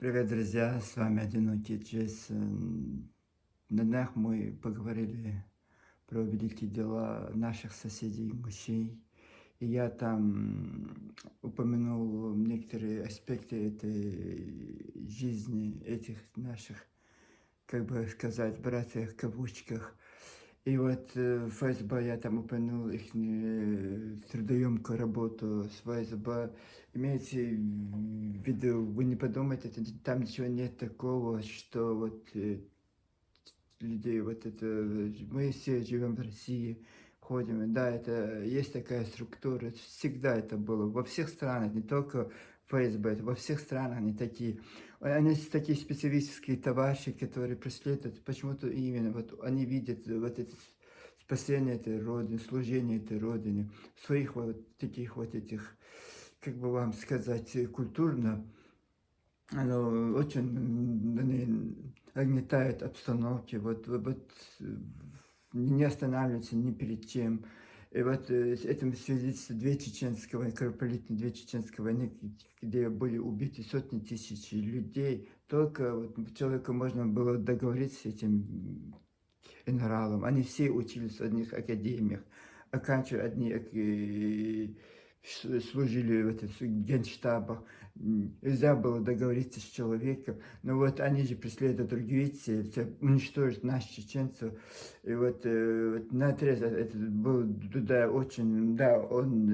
Привет, друзья! С вами Одинокий Джейсон. На днях мы поговорили про великие дела наших соседей ингушей. И я там упомянул некоторые аспекты этой жизни, этих наших, как бы сказать, братьев в кавычках. И вот в ФСБ я там упомянул их трудоемкую работу с ФСБ. Имеете в виду, вы не подумайте, там ничего нет такого, что вот людей, вот это, мы все живем в России, ходим, и да, это есть такая структура, всегда это было, во всех странах, не только ФСБ, это во всех странах они такие. Они такие специфические товарищи, которые преследуют, почему-то именно, вот они видят вот это спасение этой Родины, служение этой Родине, своих вот таких вот этих, как бы вам сказать, культурно, оно очень нагнетает обстановки, не останавливается ни перед чем. И вот с этим свидетельствует кровопролитные две чеченские войны, где были убиты сотни тысяч людей. Только вот человеку можно было договориться с этим генералом. Они все учились в одних академиях, оканчивали служили в этих генштабах. Нельзя было договориться с человеком. Но вот они же преследуют другие цели, уничтожить нас, чеченцев. И вот наотрез это был Дуда очень, да, он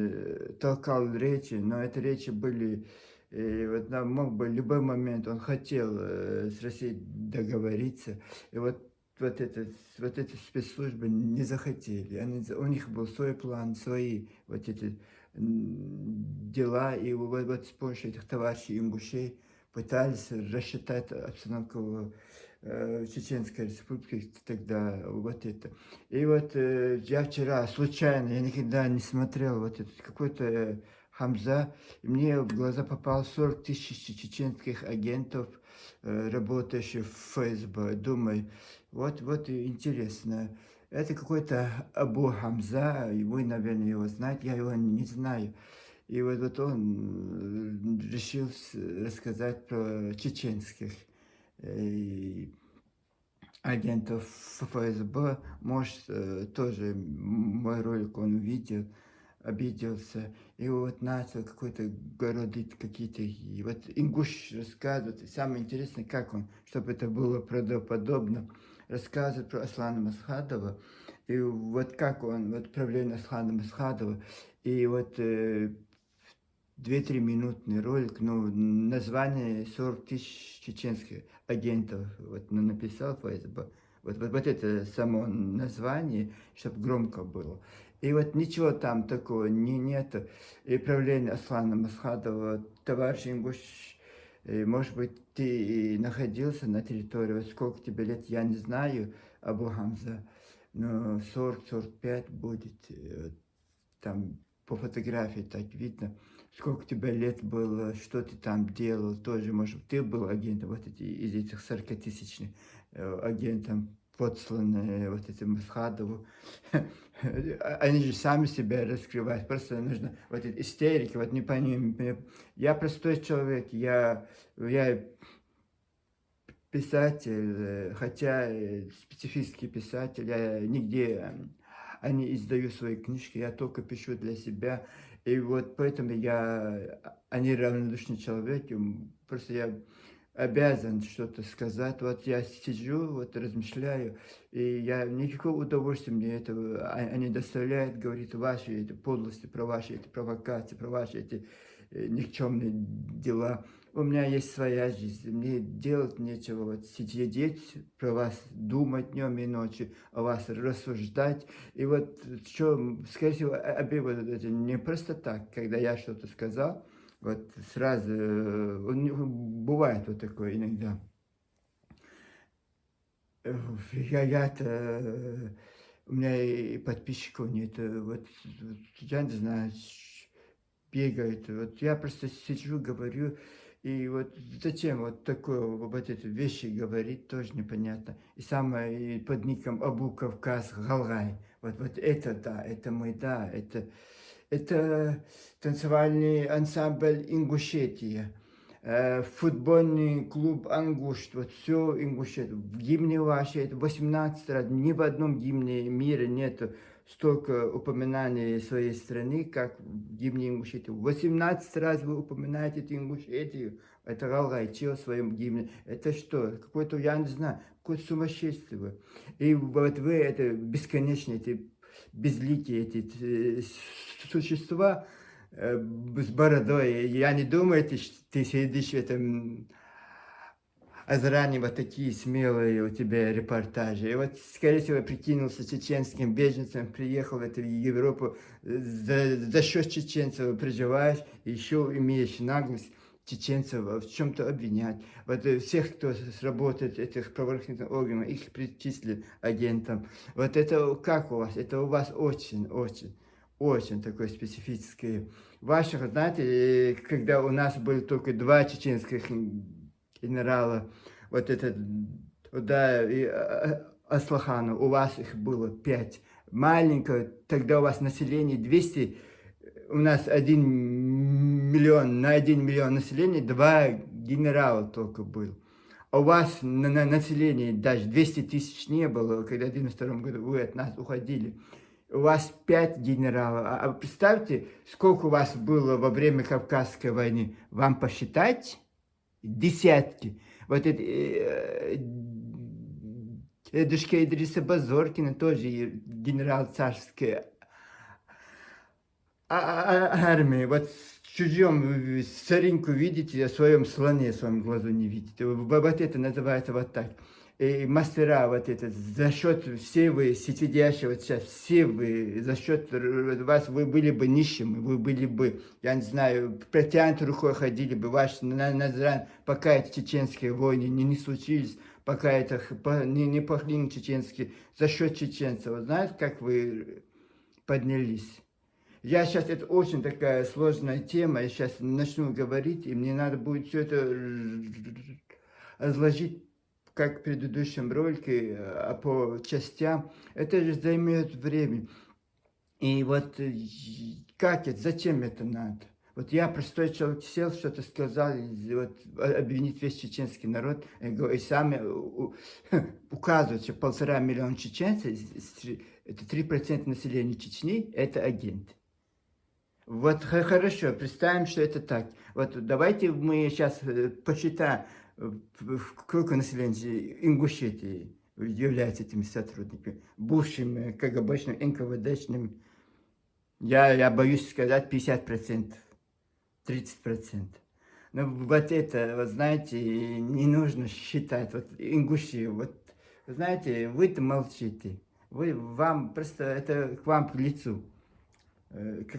толкал речи, но эти речи были, вот нам мог бы в любой момент, он хотел с Россией договориться. И вот эти спецслужбы не захотели. У них был свой план, свои вот эти дела. И вот с помощью этих товарищей ингушей пытались рассчитать обстановку в Чеченской Республике тогда вот это. И вот я вчера случайно, я никогда не смотрел вот этот какой-то Хамза, и мне в глаза попало 40 тысяч чеченских агентов, работающих в ФСБ. Думаю, вот и интересно. Это какой-то Абу Хамза, и вы, наверное, его знаете, я его не знаю. И вот он решил рассказать про чеченских э, агентов ФСБ. Может, тоже мой ролик он увидел, обиделся. И вот начал какой-то городить какие-то... И вот ингуш рассказывает. И самое интересное, как он, чтобы это было правдоподобно, рассказывает про Аслана Масхадова. И вот как он, вот правление Аслана Масхадова. И вот 2-3 минутный ролик, ну, название 40 тысяч чеченских агентов, вот написал ФСБ. Вот это само название, чтобы громко было. И вот ничего там такого нету. И правление Аслана Масхадова, товарищ Ингуш, может быть, ты и находился на территории, вот сколько тебе лет, я не знаю, Абу Хамза, но 40-45 будет, там по фотографии так видно, сколько тебе лет было, что ты там делал, тоже, может, ты был агентом, вот эти, из этих 40-тысячных агентом, подсланные вот этим Масхадову. Они же сами себя раскрывают, просто нужно, вот эти истерики, вот не понимаю. Я простой человек, я писатель, хотя специфический писатель, я нигде не издаю свои книжки, я только пишу для себя. И вот поэтому я неравнодушный человек, просто я обязан что-то сказать. Вот я сижу, вот размышляю, и я никакого удовольствия мне этого они доставляют, говорит, ваши эти подлости, про ваши эти провокации, про ваши эти никчемные дела. У меня есть своя жизнь, мне делать нечего, вот сидеть, про вас думать днем и ночью, о вас рассуждать. И вот что, скорее всего, вот это не просто так, когда я что-то сказал, вот сразу, бывает вот такое иногда. У меня и подписчиков нет, вот я не знаю, бегает. Вот я просто сижу, говорю, и вот зачем вот такое, вот эти вещи говорить, тоже непонятно. И самое, и под ником Абу Кавказ Галгай. Вот это да, это мой да, это танцевальный ансамбль Ингушетия. футбольный клуб «Ангушт», вот все Ингушетия. В гимне вашей это 18 раз, ни в одном гимне мира нету столько упоминаний своей страны, как в гимне Ингушетии. 18 раз вы упоминаете эту Ингушетию, это Галгайчи в своем гимне. Это что? Какое-то, я не знаю, какое-то сумасшествие. И вот вы, это бесконечные, эти безликие, эти существа, с бородой. Я не думаю, ты сидишь в этом Азране, вот такие смелые у тебя репортажи. И вот, скорее всего, прикинулся чеченским беженцем, приехал в эту Европу, за счет чеченцев проживаешь, еще имеешь наглость чеченцев в чем-то обвинять. Вот всех, кто сработает этих правоохранительных органов, их причислят агентам. Вот это как у вас? Это у вас очень такое специфическое. Ваших, знаете, когда у нас были только два чеченских генерала, вот этот, да, и Аслахану, у вас их было 5. Маленькое, тогда у вас население 200, у нас 1 миллион, на 1 миллион населения 2 генерала только было. А у вас на население даже 200 тысяч не было, когда в 92 году вы от нас уходили. У вас 5 генералов. А представьте, сколько у вас было во время Кавказской войны. Вам посчитать? Десятки. Вот это дедушка Идриса Базоркина, тоже генерал царской армии. Вот в чужом соринку видите, а в своем слоне, в своем глазу не видите. Вот это называется вот так. И мастера вот это, за счет все вы, сидящие вот сейчас, все вы, за счет вас вы были бы нищими, вы были бы, я не знаю, протянутой рукой ходили бы, ваш Назран, пока эти чеченские войны не случились, пока это не пошли чеченские, за счет чеченцев, знаете, как вы поднялись? Я сейчас, это очень такая сложная тема, я сейчас начну говорить, и мне надо будет все это разложить, как в предыдущем ролике, по частям. Это же займет время. И вот как это, зачем это надо? Вот я, простой человек, сел, что-то сказал, вот, обвинить весь чеченский народ, и сами указывают, что 1,5 миллиона чеченцев, это 3% населения Чечни, это агенты. Вот хорошо, представим, что это так. Вот давайте мы сейчас посчитаем, сколько населения Ингушетии является этими сотрудниками, бывшими КГБшным, НКВДшным. Я боюсь сказать 50%, 30%. Но вот это, вот знаете, не нужно считать. Вот Ингуши, вот, знаете, вы-то молчите. Вам просто, это к вам к лицу.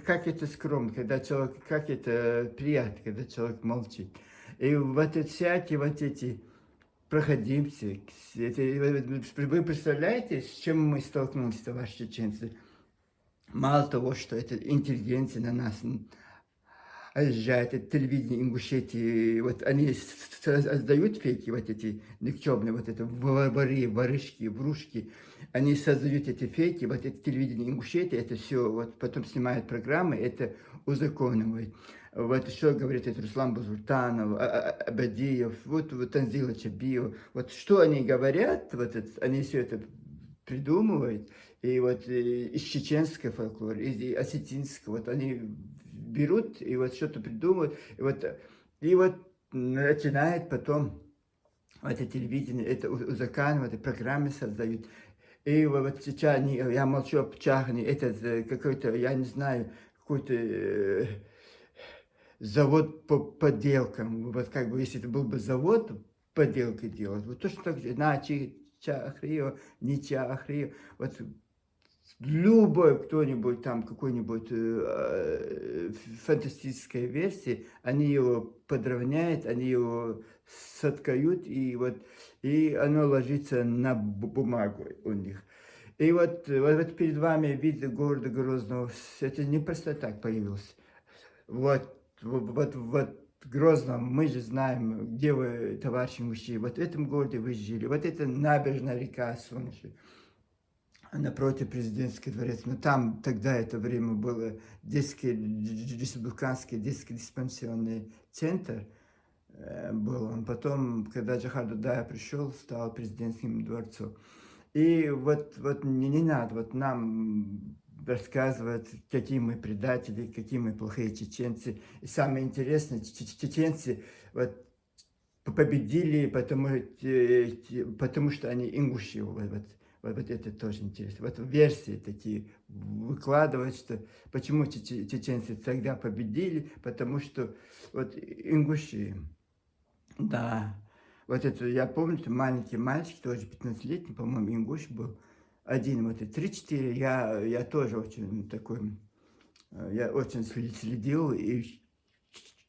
Как это скромно, когда человек, как это приятно, когда человек молчит. И вот всякие вот эти проходимцы, вы представляете, с чем мы столкнулись, товарищи чеченцы? Мало того, что это интеллигенция на нас езжает, это телевидение Ингушетии, вот они создают фейки, вот эти никчемные, вот это воры, ворышки, врушки, они создают эти фейки, вот это телевидение Ингушетии, это все, вот потом снимают программы, это узаконивают. Вот что говорит это Руслан Базуртанов, Абадиев, вот Танзила Чабиев, вот что они говорят, вот это, они все это придумывают, и вот из чеченского фольклора, из осетинского, вот они берут и вот что-то придумывают, и вот начинает потом это телевидение, это узаканивают, это программы создают. И вот сейчас, я молчу об Чахне, это какой-то, я не знаю, какой-то завод по подделкам. Вот как бы, если это был бы завод подделки делать, вот точно так же, Чахрио, не Чахрио, вот любой кто-нибудь там, какой-нибудь фантастической версии, они его подровняют, они его соткают, и вот, и оно ложится на бумагу у них. И вот перед вами вид города Грозного, это не просто так появился. Вот Грозном, мы же знаем, где вы, товарищи мужчины, вот в этом городе вы жили, вот это набережная река Сонши, напротив президентский дворец, но там тогда это время было детский, республиканский детский диспансионный центр, был он. Потом, когда Джохар Дудаев пришел, стал президентским дворцом. И вот не надо вот нам рассказывать, какие мы предатели, какие мы плохие чеченцы. И самое интересное, чеченцы вот победили, потому что они ингуши. Вот это тоже интересно. Вот версии такие выкладывают, что почему чеченцы тогда победили, потому что вот ингуши. Да, вот это я помню, что маленький мальчик, тоже 15-летний, по-моему, ингуш был, один, вот и 3-4, я тоже очень такой, я очень следил, и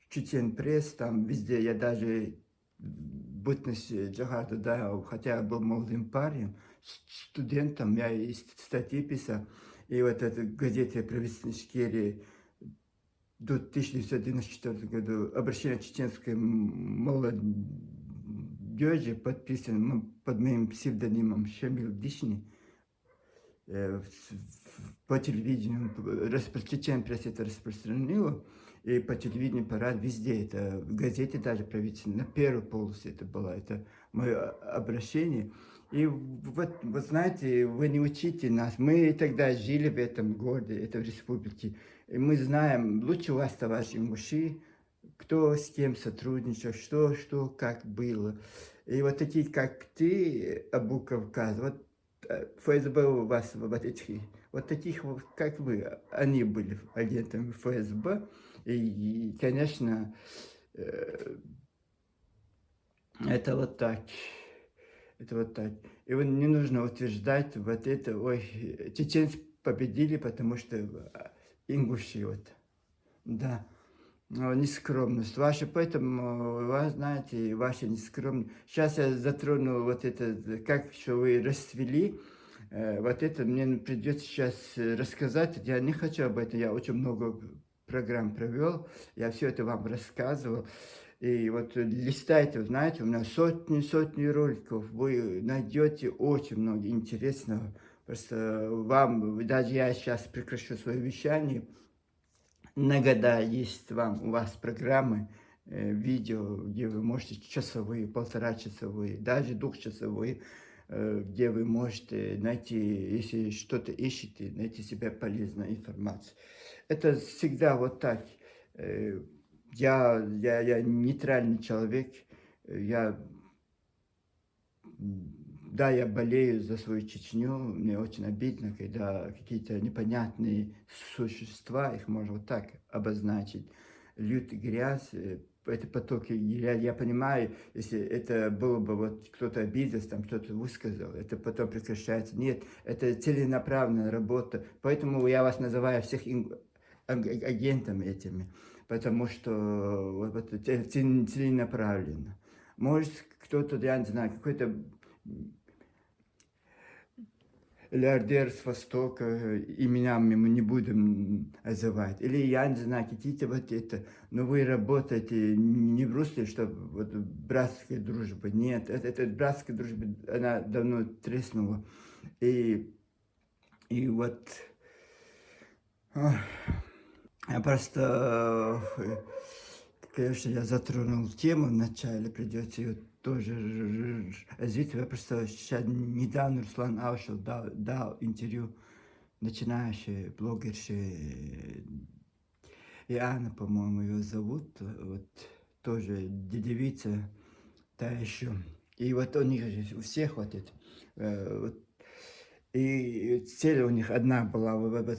Чечен Пресс, там везде, я даже бытность Джохара, да, хотя я был молодым парнем, студентом, я и статьи писал, и вот эта газета «Правительственной Ичкерии» до 1994 году обращение чеченской молодежи подписано под моим псевдонимом Шамил Дишни. По телевидению, Чечен пресс это распространила, и по телевидению парад везде, это в газете даже правительственной, на первой полосе это было, это мое обращение. И вот знаете, вы не учите нас, мы тогда жили в этом городе, это в республике, и мы знаем, лучше у вас, товарищи ингуши, кто с кем сотрудничал, что, как было. И вот такие, как ты, Абу Кавказ, вот ФСБ у вас вот этих, вот таких, как вы, они были агентами ФСБ. И конечно, это вот так. Это вот так. И вот не нужно утверждать вот это, ой, чеченцы победили, потому что ингуши вот. Да. Нескромность ваша, поэтому, вы знаете, ваша нескромность. Сейчас я затрону вот это, как что вы расцвели. Вот это мне придется сейчас рассказать. Я не хочу об этом, я очень много программ провел, я все это вам рассказывал. И вот листайте, вы знаете, у меня сотни роликов, вы найдете очень много интересного. Просто вам, даже я сейчас прекращу свое вещание, на года есть у вас программы, видео, где вы можете часовые, полуторачасовые, даже двухчасовые, где вы можете найти, если что-то ищете, найти себе полезную информацию. Это всегда вот так. Я нейтральный человек, я, да, я болею за свою Чечню, мне очень обидно, когда какие-то непонятные существа, их можно вот так обозначить, льют грязь, это потоки, я понимаю, если это было бы вот кто-то обиделся, там кто-то высказал, это потом прекращается. Нет, это целенаправленная работа, поэтому я вас называю всех агентами этими, потому что вот целенаправленно. Может, кто-то, я не знаю, какой-то миллиардер с Востока, именами мы не будем называть. Или, я не знаю, какие-то вот это, но вы работаете не в русле, чтобы вот братская дружба. Нет, это братская дружба, она давно треснула. И вот, я просто, конечно, я затронул тему вначале, придется ее тоже развить. Я просто сейчас недавно Руслан Аушев дал интервью начинающей блогерши Иоанна, по-моему, ее зовут, вот тоже девица та еще. И вот у них же у всех вот это, вот, и цель у них одна была, вот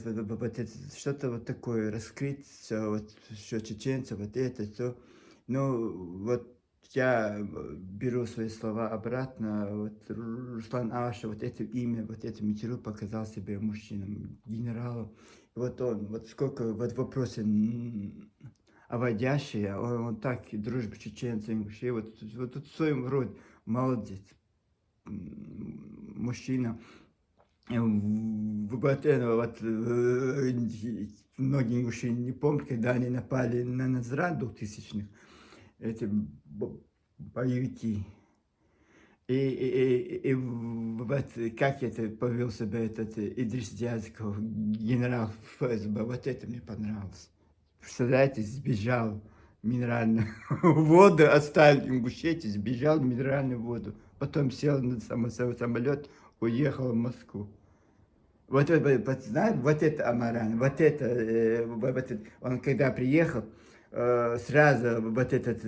что-то вот такое раскрыть, вот, что чеченцы, вот это, то. Ну, вот я беру свои слова обратно. Вот Руслан Аша, вот это имя, вот это интервью показал себе мужчинам, генералом. И вот он, вот сколько вот вопросы оводящие, он так, и дружба чеченцев, ингушей, вот в своем роде молодец, мужчина. Вот это вот, многие ингуши не помнят, когда они напали на Назран 2000-х, эти боевики. И вот как это повел себя этот Идрис Дязков, генерал ФСБ, вот это мне понравилось. Представляете, сбежал минеральную воду, оставил в Ингушетии, сбежал в минеральную воду. Потом сел на самолет, уехал в Москву. Знаете, вот это Амаран, вот это, он когда приехал, сразу вот этот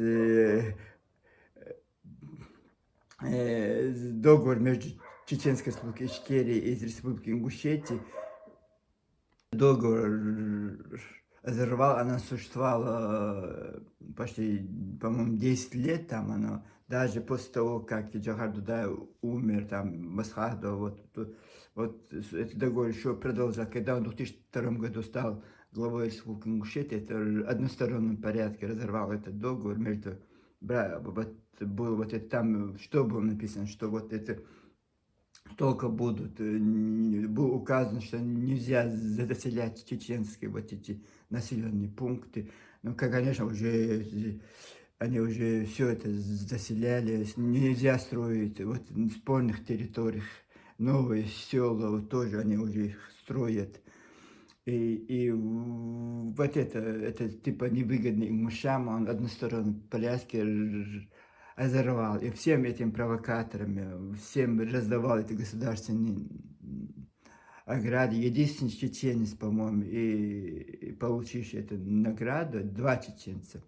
договор между Чеченской Республикой Ичкерия и Республикой Ингушетии, договор разорвал, она существовала почти, по-моему, 10 лет там, оно, даже после того, как Джохар Дудай умер, там, Масхадо, вот этот договор еще продолжал. Когда он в 2002 году стал главой Республики Ингушетия, это в одностороннем порядке разорвал этот договор между, вот, было вот это там, что было написано, что вот это только будут, было указано, что нельзя заселять чеченские вот эти населенные пункты. Ну, конечно, уже они уже все это заселяли, нельзя строить вот в спорных территориях, новые села вот тоже они уже их строят. И вот это типа невыгодный мужам, он односторонне поляски разорвал. И всем этим провокаторам, всем раздавал эти государственные ограды. Единственный чеченец, по-моему, и получивший эту награду, два чеченца.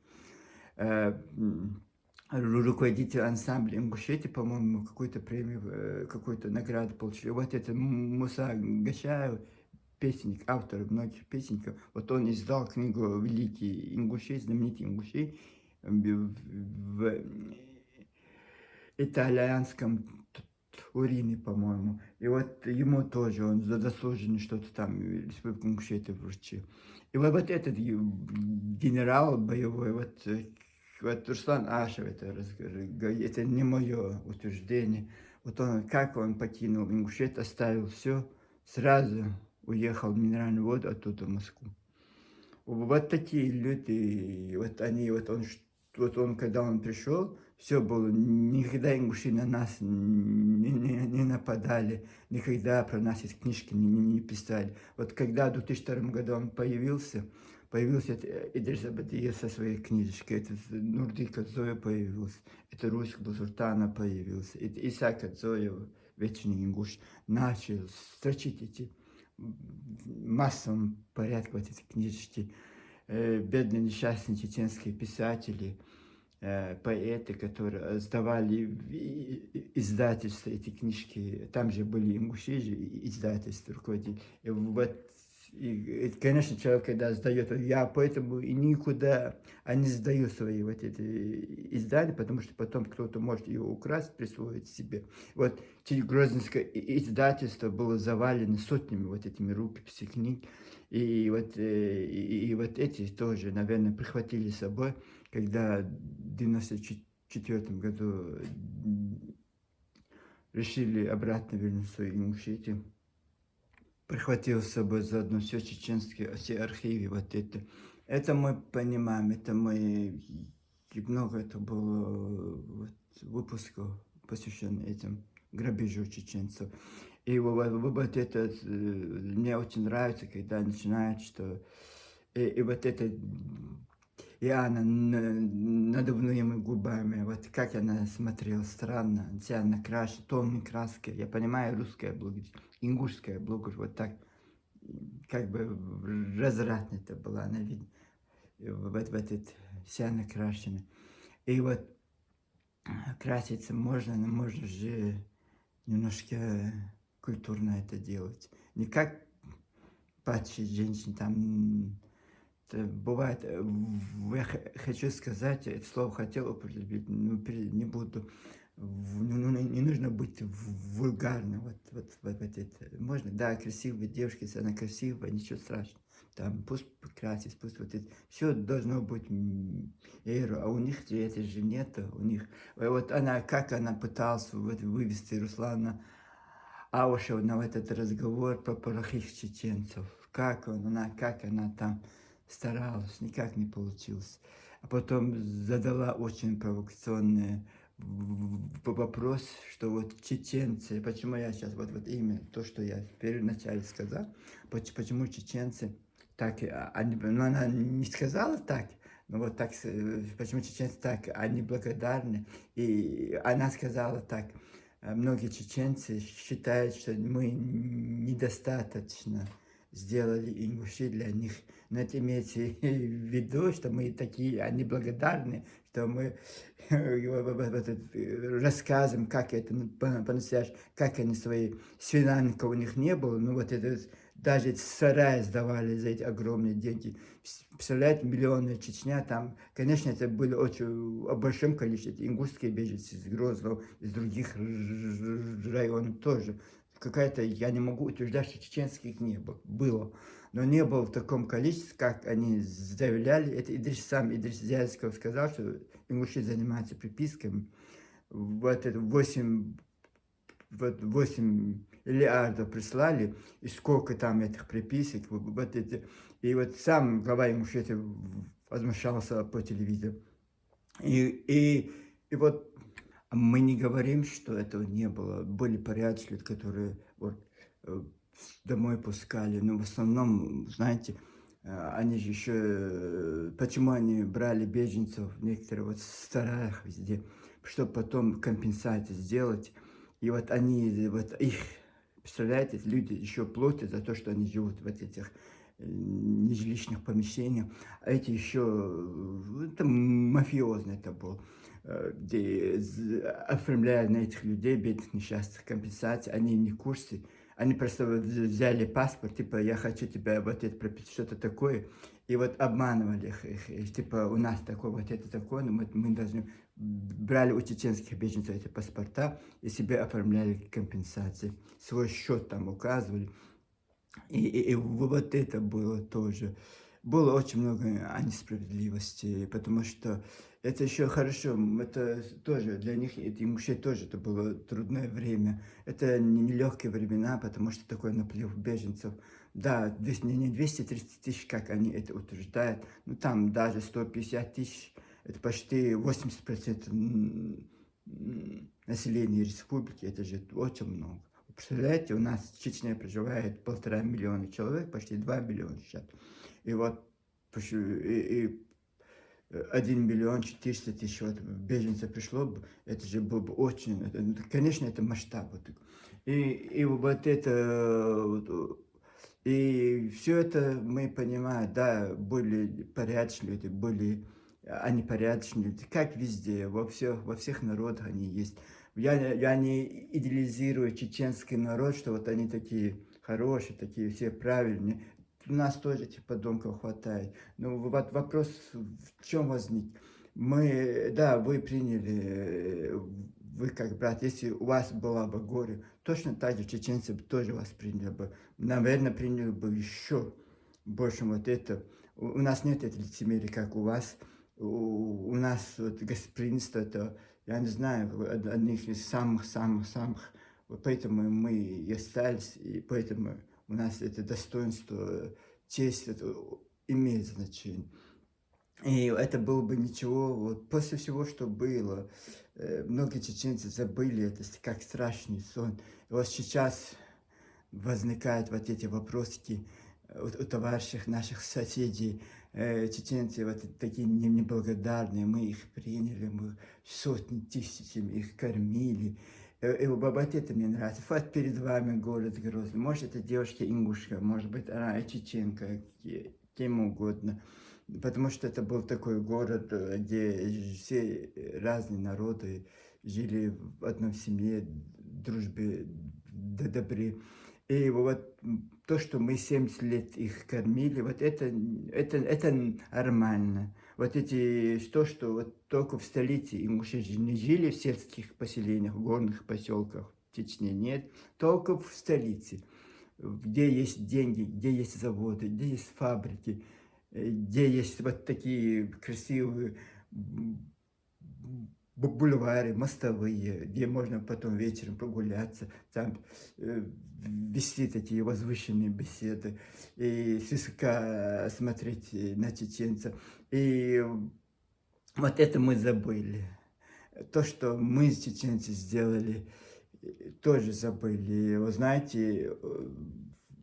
Руководитель ансамбля Ингушетии, по-моему, какую-то премию, какую-то награду получили. Вот это Муса Гачаев, песенник, автор многих песенников, вот он издал книгу «Великий ингушей», знаменитый ингушей, в итальянском Турине, по-моему. И вот ему тоже, он заслуженный что-то там, Республика Ингушетия вручил. И вот этот генерал боевой, вот Руслан Ашев, это не мое утверждение. Вот он, как он покинул Ингушетию, оставил все, сразу уехал в минеральную воду, оттуда в Москву. Вот такие люди, вот он, когда он пришел, все было, никогда ингуши на нас не нападали, никогда про нас из книжки не писали. Вот когда в 2002 году он появился Идрис Абадиев со своей книжечкой, это Нурдик Зоя появился, это Руськ Бузуртана появился, это Исаак Зоя, вечный ингуш, начал строчить эти в массовом порядке вот эти книжечки. Бедные несчастные чеченские писатели, поэты, которые сдавали издательства эти книжки, там же были ингуши же, издательства руководили. И, конечно, человек, когда сдает, я поэтому и никуда не сдаю свои вот эти издания, потому что потом кто-то может его украсть, присвоить себе. Вот Грозненское издательство было завалено сотнями вот этими рукописей книг. И вот эти тоже, наверное, прихватили с собой, когда в 1994 году решили обратно вернуться в Ингушетию. Прихватил с собой заодно все чеченские, все архивы, вот это. Это мы понимаем, это мы, много это было вот, выпусков, посвященных этим грабежу чеченцев. И вот это мне очень нравится, когда начинают, что и вот это и она надувными губами, вот как она смотрела, странно, вся накрашена, тонной краской. Я понимаю, русская блогер, ингушская блогер, вот так, как бы развратно это была, она видно, вот этот, вся накрашена. И вот краситься можно, но можно же немножко культурно это делать. Не как падшие женщины там. Бывает, я хочу сказать, это слово хотел употребить, но не буду, не нужно быть вульгарным, вот это. Можно, да, красивая девушка, если она красивая, ничего страшного, там, пусть красится, пусть вот это, все должно быть эру, а у них же это же нету, у них, вот она, как она пыталась вывести Руслана Аушева на этот разговор про плохих чеченцев, как она там старалась, никак не получилось. А потом задала очень провокационный вопрос, что вот чеченцы, почему я сейчас, вот имя, то, что я в начале сказал, почему чеченцы так, ну она не сказала так, Ну вот так, почему чеченцы так, они благодарны. И она сказала так, многие чеченцы считают, что мы недостаточно сделали Ингуши для них. Но это имеется в виду, что мы такие, они благодарны, что мы рассказываем, как это по-настоящему, как они свои свинанка у них не было, ну вот это даже сарай сдавали за эти огромные деньги. Представляете, миллионы Чечня, там, конечно, это были очень в большом количестве, ингушские беженцы из Грозного, из других районов тоже. Какая-то, я не могу утверждать, что чеченских не было, но не было в таком количестве, как они заявляли. Это Идрис Зязьков сказал, что ингуши занимаются приписками. Вот это 8 миллиардов прислали, и сколько там этих приписок, вот эти, и вот сам глава Ингушетии возмущался по телевизору. И вот мы не говорим, что этого не было. Были порядочные, которые вот, домой пускали, но в основном, знаете, они же еще, почему они брали беженцев, некоторые вот в старах везде, чтобы потом компенсацию сделать. И вот они, вот их, представляете, люди еще платят за то, что они живут в этих нежилищных помещениях, а эти еще, это мафиозно это было, где оформляют на этих людей, бедных несчастных, компенсации, они не в курсе, они просто взяли паспорт, типа, я хочу тебя вот это прописать, что-то такое, и вот обманывали их, типа, у нас такой, вот это закон, мы должны, брали у чеченских беженцев эти паспорта и себе оформляли компенсации, свой счет там указывали, и вот это было тоже. Было очень много несправедливости, потому что это еще хорошо, это тоже для них, этим мужчин тоже это было трудное время. Это не легкие времена, потому что такой наплыв беженцев. Да, не 230 тысяч, как они это утверждают, но там даже 150 тысяч, это почти 80% населения республики, это же очень много. Представляете, у нас в Чечне проживает 1,5 миллиона человек, почти 2 миллиона сейчас. И вот 1 миллион 400 тысяч вот беженцев пришло бы, это же было бы очень, конечно, это масштаб. И вот это, и все это мы понимаем, да, были порядочные люди, были они порядочные люди, как везде, во всех народах они есть. Я не идеализирую чеченский народ, что вот они такие хорошие, такие все правильные. У нас тоже этих подонков хватает. Но вот вопрос в чем возник? Мы, да, вы приняли, вы как брат, если у вас было бы горе, точно так же чеченцы бы тоже вас приняли бы. Наверное, приняли бы еще больше вот это. У нас нет этого лицемерия, как у вас. У нас вот гостеприимство, это, я не знаю, одних из самых-самых-самых. Вот поэтому мы и остались, и поэтому у нас это достоинство, честь, это имеет значение. И это было бы ничего, вот после всего, что было, многие чеченцы забыли это, как страшный сон. И вот сейчас возникают вот эти вопросы у товарищей наших соседей, чеченцы вот такие неблагодарные, мы их приняли, мы сотни тысячами их кормили. И вот это мне нравится. Вот перед вами город Грозный. Может, это девушка-ингушка, может быть, она чеченка, кем угодно. Потому что это был такой город, где все разные народы жили в одной семье, дружбе, добре. И вот то, что мы 70 лет их кормили, вот это нормально. Вот эти, то, что вот только в столице им уже не жили в сельских поселениях, в горных поселках, в Чечне нет, только в столице, где есть деньги, где есть заводы, где есть фабрики, где есть вот такие красивые бульвары, мостовые, где можно потом вечером прогуляться, там вести такие возвышенные беседы, и свысока смотреть на чеченцев. И вот это мы забыли. То, что мы, чеченцы, сделали, тоже забыли. Вы знаете,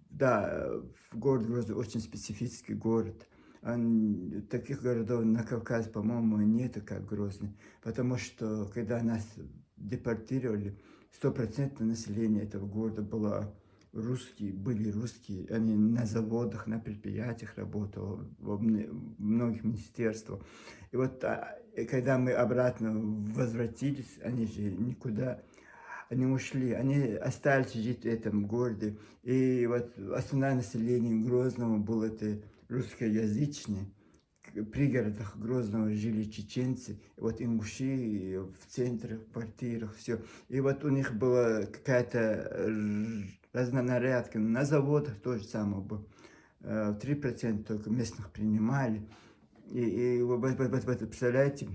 да, город Грозный очень специфический город. Таких городов на Кавказе, по-моему, нету, как Грозный. Потому что, когда нас депортировали, 100% населения этого города было русские, были русские. Они на заводах, на предприятиях работали, во многих министерствах. И вот когда мы обратно возвратились, они же никуда они ушли, они остались жить в этом городе. И вот основное население Грозного было это русскоязычное. В пригородах Грозного жили чеченцы, и вот ингуши в центре, в квартирах, все. И вот у них была какая-то разнонарядка. На заводах то же самое было. 3% только местных принимали. И вот, представляете,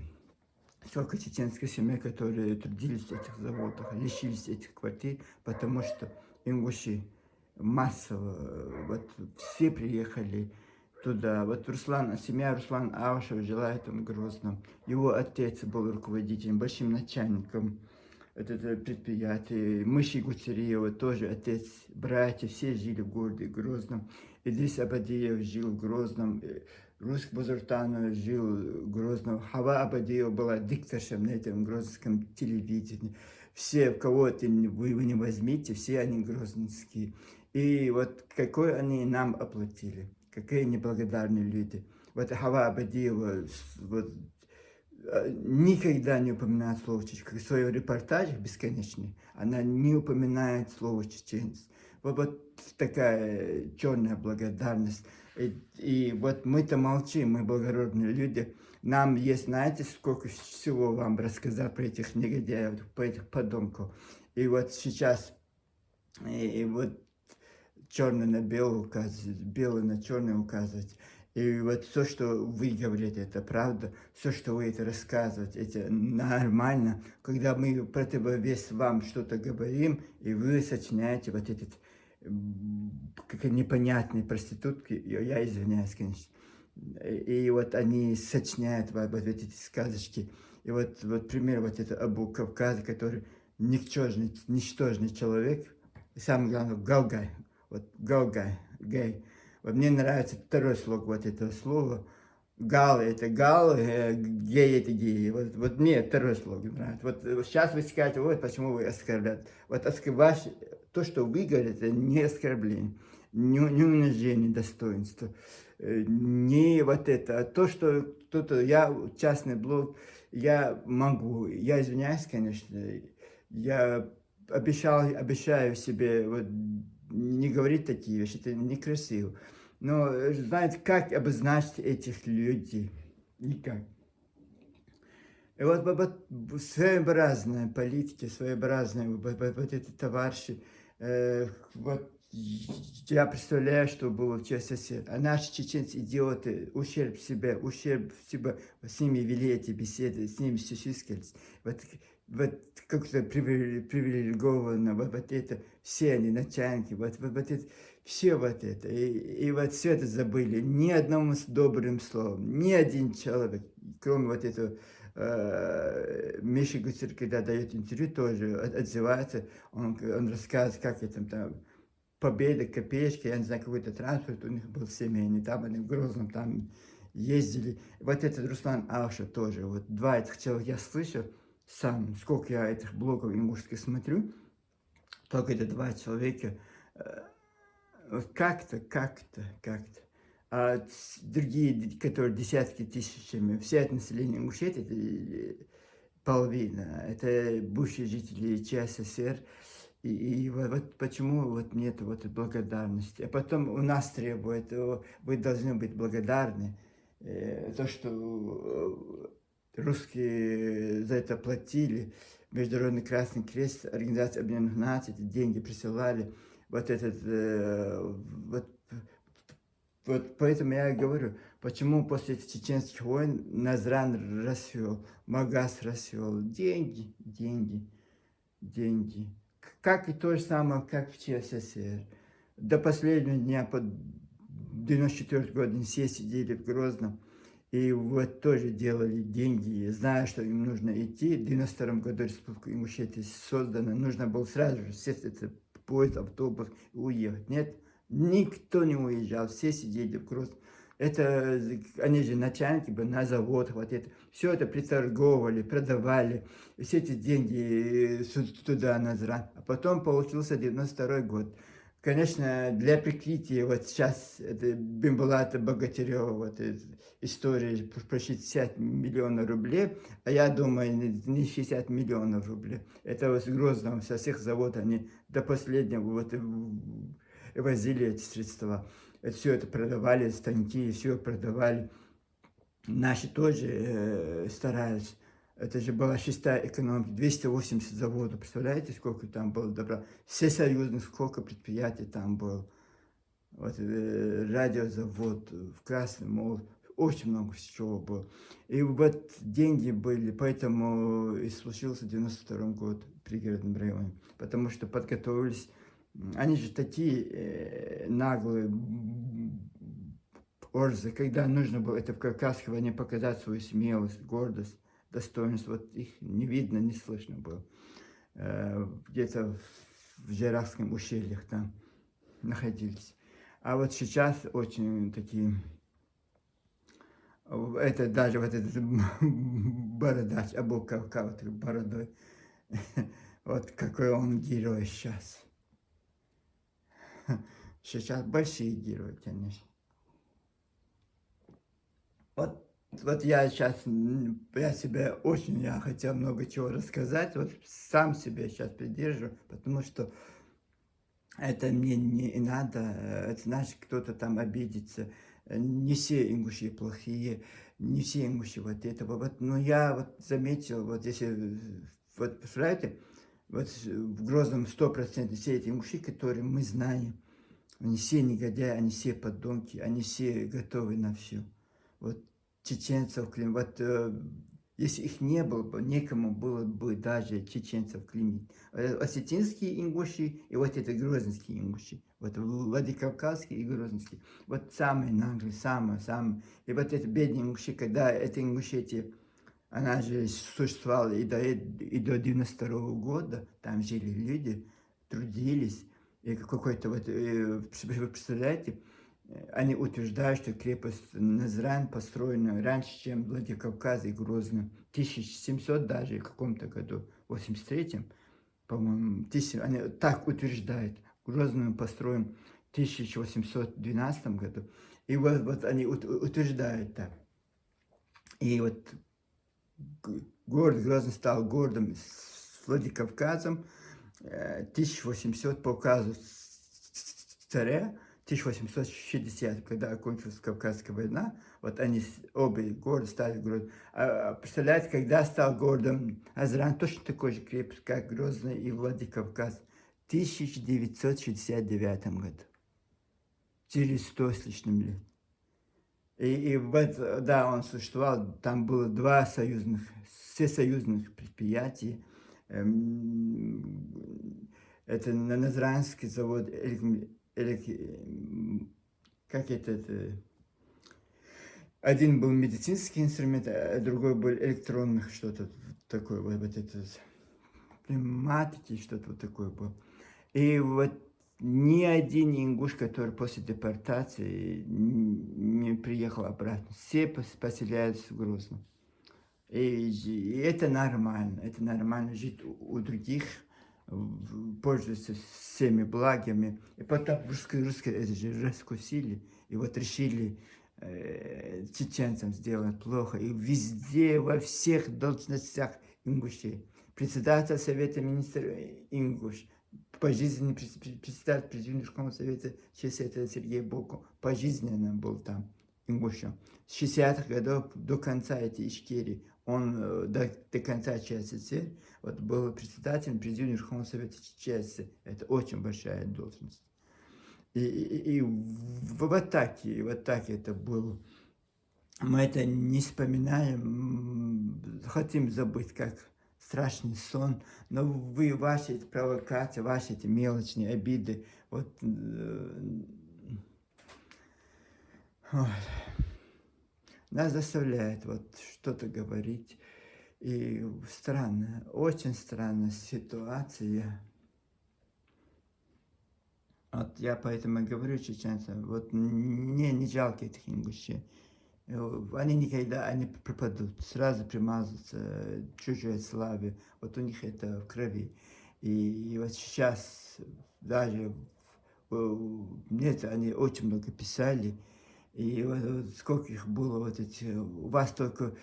сколько чеченских семей, которые трудились в этих заводах, лишились этих квартир, потому что ингуши массово, вот все приехали туда. Вот семья Руслана Аушева жила в этом Грозном. Его отец был руководителем, большим начальником этого предприятия. Мыши Гуцериева тоже отец, братья, все жили в городе Грозном. Идрис Абадиев жил в Грозном. Руск Бузуртанов жил в Грозном. Хава Абадиева была дикторшем на этом грозненском телевидении. Все, кого вы не возьмите, все они грозненские. И вот какой они нам оплатили. Какие неблагодарные люди. Вот Хава Абадиева вот, никогда не упоминает слово чеченец. В своих репортажах бесконечных она не упоминает слово чеченец. Вот такая черная благодарность. И вот мы-то молчим, мы благородные люди. Нам есть, знаете, сколько всего вам рассказать про этих негодяев, про этих подонков. И вот сейчас, и вот черное на белое указывать, белое на черное указывать. И вот все, что вы говорите, это правда, все, что вы это рассказываете, это нормально. Когда мы противовес вам что-то говорим, и вы сочиняете вот этот как непонятные проститутки, я извиняюсь, конечно. И вот они сочиняют вот эти сказочки. И вот пример вот это Абу Кавказ, который ничтожный человек, и самое главное, галгай. Вот галгай, гей. Вот мне нравится второй слог вот этого слова. Гал это гал, гей это гей. Вот мне второй слог нравится. Вот сейчас вы скажете, вот почему вы оскорбляете. Вот то, что вы говорите, это не оскорбление, не унижение достоинства, не вот это. А то, что кто-то, я частный блог, я могу, я извиняюсь, конечно, я обещаю себе вот, не говорить такие вещи, это некрасиво. Но знаете, как обозначить этих людей? Никак. И вот своеобразная политика, своеобразные вот эти товарищи, вот я представляю, что было в ЧССР. А наши чеченцы идиоты, ущерб себе, с ними вели эти беседы, с ними сосискались. Вот как-то привилегированно, вот это, все они начальники, вот это, все вот это. И вот все это забыли. Ни одному с добрым словом, ни один человек, кроме вот этого Миша Гуцер, когда дает интервью, тоже отзывается, он рассказывает, как это там, Победа, Копеечка, я не знаю, какой-то транспорт у них был семейный, там они в Грозном там ездили. Вот этот Руслан Алша тоже, вот два этих человека я слышу сам, сколько я этих блогов ингушских смотрю, только это два человека, как-то. А другие, которые десятки тысячами, все это население Ингушетии, это половина, это бывшие жители ЧССР. И вот почему вот нет вот благодарности. А потом у нас требуют, вы должны быть благодарны, то, что русские за это платили, Международный Красный Крест, Организация Объединенных Наций, эти деньги присылали, вот этот, вот поэтому я и говорю, почему после этих чеченских войн Назран расцвел, Магаз расцвел, деньги. Как и то же самое, как в ЧССР. До последнего дня, под 94 год, все сидели в Грозном. И вот тоже делали деньги, зная, что им нужно идти. В 92 году Республика Ингушетия создана. Нужно было сразу же сесть в этот поезд, автобус и уехать. Нет, никто не уезжал, все сидели в Грозном. Это они же начальники были на заводах, вот это. Все это приторговали, продавали. И все эти деньги туда, Назран. А потом получился 92 год. Конечно, для прикрытия, вот сейчас, это Бимбулата Богатырева, вот история про 60 миллионов рублей, а я думаю, не 60 миллионов рублей. Это вот с Грозного, со всех заводов, они до последнего вот возили эти средства. Все это продавали, станки, все продавали. Наши тоже старались. Это же была шестая экономика, 280 заводов. Представляете, сколько там было добра? Всесоюзных, сколько предприятий там было. Вот радиозавод в Красном Молот. Очень много всего было. И вот деньги были, поэтому и случился 92 год в пригородном районе. Потому что подготовились. Они же такие наглые орзы, когда нужно было это в Кавказской войне показать свою смелость, гордость, достоинство. Вот их не видно, не слышно было. Где-то в Жерахском ущельях там находились. А вот сейчас очень такие, это даже вот этот бородач, Абу-Кавка, вот бородой, вот какой он герой сейчас. Сейчас большие герои, конечно. Вот я сейчас, я себя очень, я хотел много чего рассказать, вот сам себя сейчас придерживаю, потому что это мне не надо, это значит, кто-то там обидится. Не все ингуши плохие, не все ингуши вот этого. Вот, но я вот заметил, вот если, вот представляете, вот в Грозном 100% все эти ингуши, которые мы знаем, они все негодяи, они все подонки, они все готовы на все. Вот чеченцев, вот если их не было бы, некому было бы даже чеченцев клеймить. Осетинские ингуши и вот это грозненские ингуши. Вот Владикавказские и грозненские. Вот самые наглые, самые. И вот эти бедные ингуши, когда эти ингушетия, она же существовала и до 92 года, там жили люди, трудились. И какой-то вот, вы представляете, они утверждают, что крепость Назрань построена раньше, чем Владикавказ и Грозный. 1700 даже в каком-то году, в 83-м, по-моему, они так утверждают. Грозный построен в 1812 году. И вот они утверждают так. И вот город Грозный стал городом с Владикавказом 1800 по указу царя, 1860, когда окончилась Кавказская война, вот они оба города стали городом. А представляете, когда стал городом Азран, точно такой же крепость, как Грозный и Владикавказ, в 1969 году, через 100 с лишним лет. И вот, да, он существовал, там было два всесоюзных предприятия. Это Назранский завод, как это, один был медицинский инструмент, а другой был электронных, что-то такое, вот это, пневматики, что-то вот такое было. И вот ни один ингуш, который после депортации не приехал обратно, все поселяются в Грозном. И это нормально жить у других, пользоваться всеми благами. И потом русские это же раскусили, и вот решили чеченцам сделать плохо. И везде, во всех должностях ингушей. Председатель Совета министров ингуш, пожизненный председатель Президиума Верховного Совета честь это Сергей Боку, пожизненно был там ингушем. С 60-х годов до конца этой Ичкерии он до конца ЧССР вот, был председателем Президиума Верховного Совета ЧССР. Это очень большая должность. И вот так это было. Мы это не вспоминаем, хотим забыть, как страшный сон, но вы, ваши эти провокации, ваши эти мелочные обиды, вот, нас заставляет вот что-то говорить. И странная, очень странная ситуация. Вот я поэтому и говорю чеченцам, вот мне не жалко этих ингушей. Они никогда не пропадут, сразу примазываются чужой славе. Вот у них это в крови. И вот сейчас даже нет, они очень много писали. И вот сколько их было, вот эти, у вас только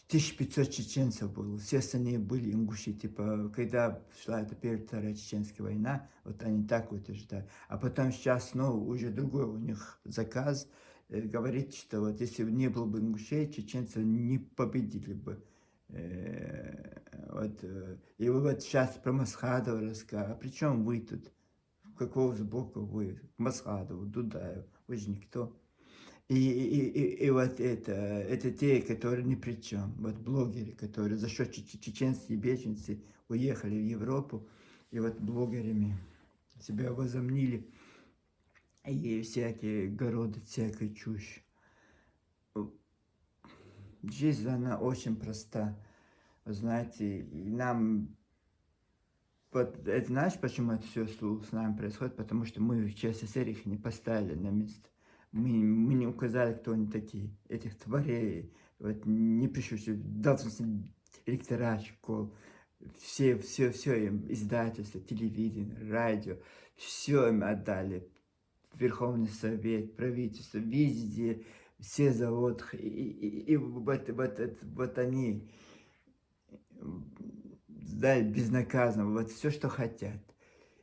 1500 чеченцев было, все остальные были ингуши, типа, когда шла эта Первая Вторая Чеченская война, вот они так вот утверждали. А потом сейчас снова уже другой у них заказ, говорит, что вот если бы не было бы ингушей, чеченцы не победили бы. Вот, и вы вот сейчас про Масхадова рассказывали, а при чем вы тут? Какого сбоку вы? Масхадов, Дудаев, вы же никто. И вот это те, которые ни при чем. Вот блогеры, которые за счет чеченские беженцы уехали в Европу, и вот блогерами себя возомнили, и всякие города, всякая чушь. Жизнь, она очень проста. Знаете, и нам, вот это знаешь, почему это все с нами происходит? Потому что мы в ЧССР их не поставили на место. Мы не указали, кто они такие. Этих тварей, вот, не пишущих, должностных директора школ, все им, издательство, телевидение, радио, все им отдали. Верховный Совет, правительство, везде, все заводы. И вот они, да, безнаказанно, вот все, что хотят.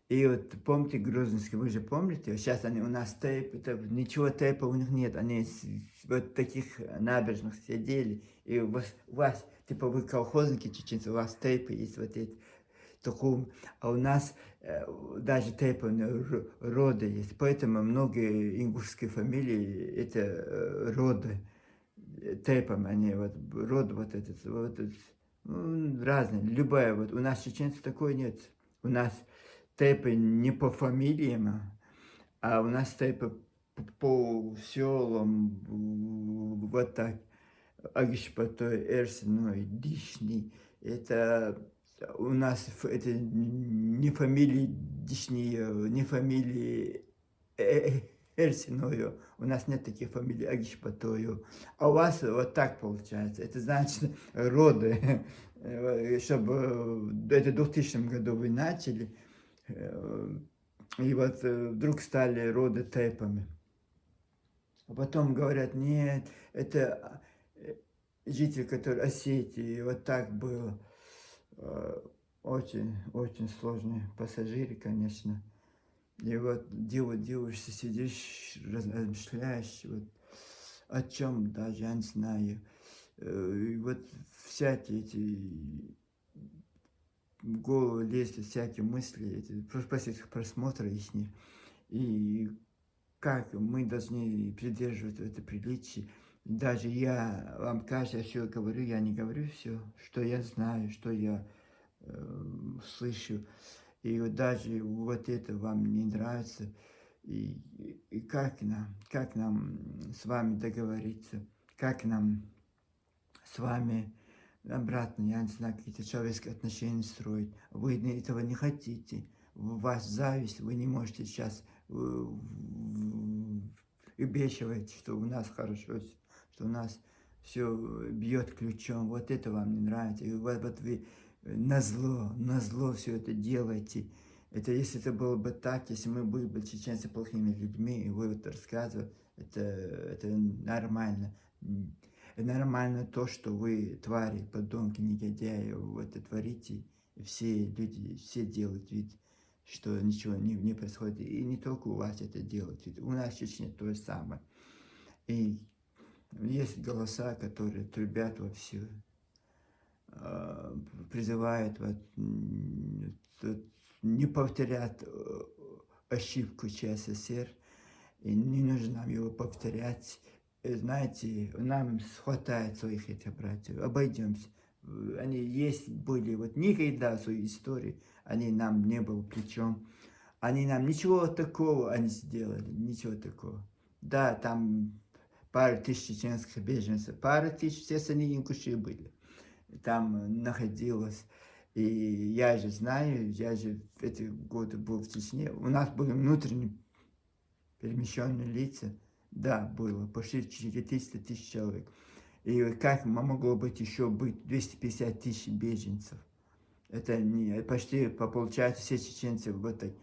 И вот помните Грозненский, вы же помните, сейчас они у нас тейп, ничего тейпа у них нет, они вот таких набережных сидели, и у вас, типа вы колхозники чеченцы, у вас тейпы есть вот эти, таком, а у нас даже тейпы рода есть, поэтому многие ингушские фамилии это роды, тейпом они, вот род вот этот ну, разные, любая, вот у нас чеченцев такой нет, у нас тейпы не по фамилиям, а у нас тейпы по селам, вот так. Агишпатой, Эрсиной, Дишни. Это у нас это не фамилии Дишни, не фамилии Эрсиною. У нас нет таких фамилий Агишпатою. А у вас вот так получается. Это значит роды. Чтобы это в 2000 году вы начали. И вот вдруг стали роды тейпами. А потом говорят, нет, это житель, который Осетии, вот так было. Очень, очень сложные пассажиры, конечно. И вот делаешься, сидишь, размышляешь, вот о чем даже, я не знаю. И вот всякие эти в голову лезли всякие мысли, эти после этих просмотров их. И как мы должны придерживаться это приличие. Даже я вам кажется, я все говорю, я не говорю все, что я знаю, что я слышу. И вот даже вот это вам не нравится. И как нам с вами договориться, как нам с вами обратно, я не знаю, какие-то человеческие отношения строить. Вы этого не хотите. У вас зависть, вы не можете сейчас убеждать, что у нас хорошо, что у нас все бьет ключом. Вот это вам не нравится. И вот вы на зло все это делаете. Это если это было бы так, если мы были бы чеченцы плохими людьми, и вы вот рассказывали, это нормально. Нормально то, что вы твари, подонки, негодяи, вот это творите, и все люди, все делают вид, что ничего не происходит. И не только у вас это делают, ведь у нас в Чечне то же самое. И есть голоса, которые трубят во все, призывают вот, не повторять ошибку ЧССР, и не нужно нам его повторять. Знаете, нам хватает своих этих братьев, обойдемся. Они есть были, вот никогда в своей истории они нам не были плечом. Они нам ничего такого они сделали, ничего такого. Да, там пару тысяч чеченских беженцев, пару тысяч, все они ингуши были. Там находилось. И я же знаю, я же в эти годы был в Чечне. У нас были внутренние перемещенные лица. Да, было, почти 400 тысяч человек. И как могло быть еще быть 250 тысяч беженцев? Это не, почти получается все чеченцы в этой.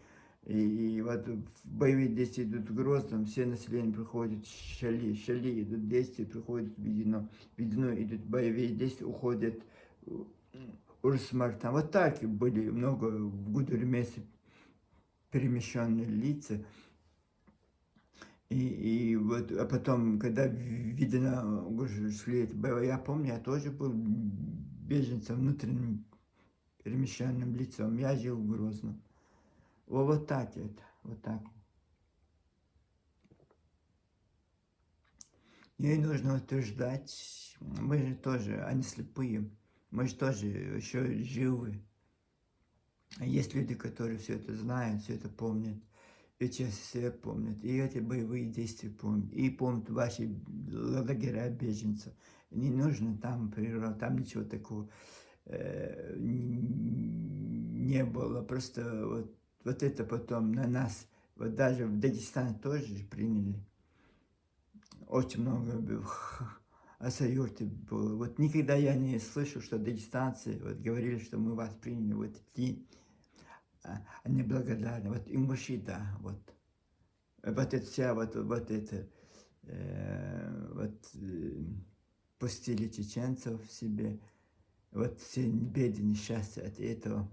И вот боевые действия идут в Грозном, все население приходит в Шали идут действия, приходят Ведено идут боевые действия, уходят Урсмар. Там вот так были много в Гудермесе перемещенные лица. И вот, а потом, когда Ведено уже шли эти боевые, я помню, я тоже был беженцем, внутренним перемещенным лицом, я жил в Грозном. Вот так это, вот так. И нужно утверждать, мы же тоже, они слепые, мы же тоже еще живы. Есть люди, которые все это знают, все это помнят, и все помнят, и эти боевые действия помнят, и помнят ваши лагеря беженцев. Не нужно там природа, там ничего такого не было, просто вот это потом на нас, вот даже в Дагестане тоже приняли. Очень много асаюрты было. Вот никогда я не слышал, что дагестанцы вот говорили, что мы вас приняли, вот такие, они благодарны. Вот ингуши, да, вот. Вот это вся, вот это, пустили чеченцев в себе, вот все беды, несчастья от этого,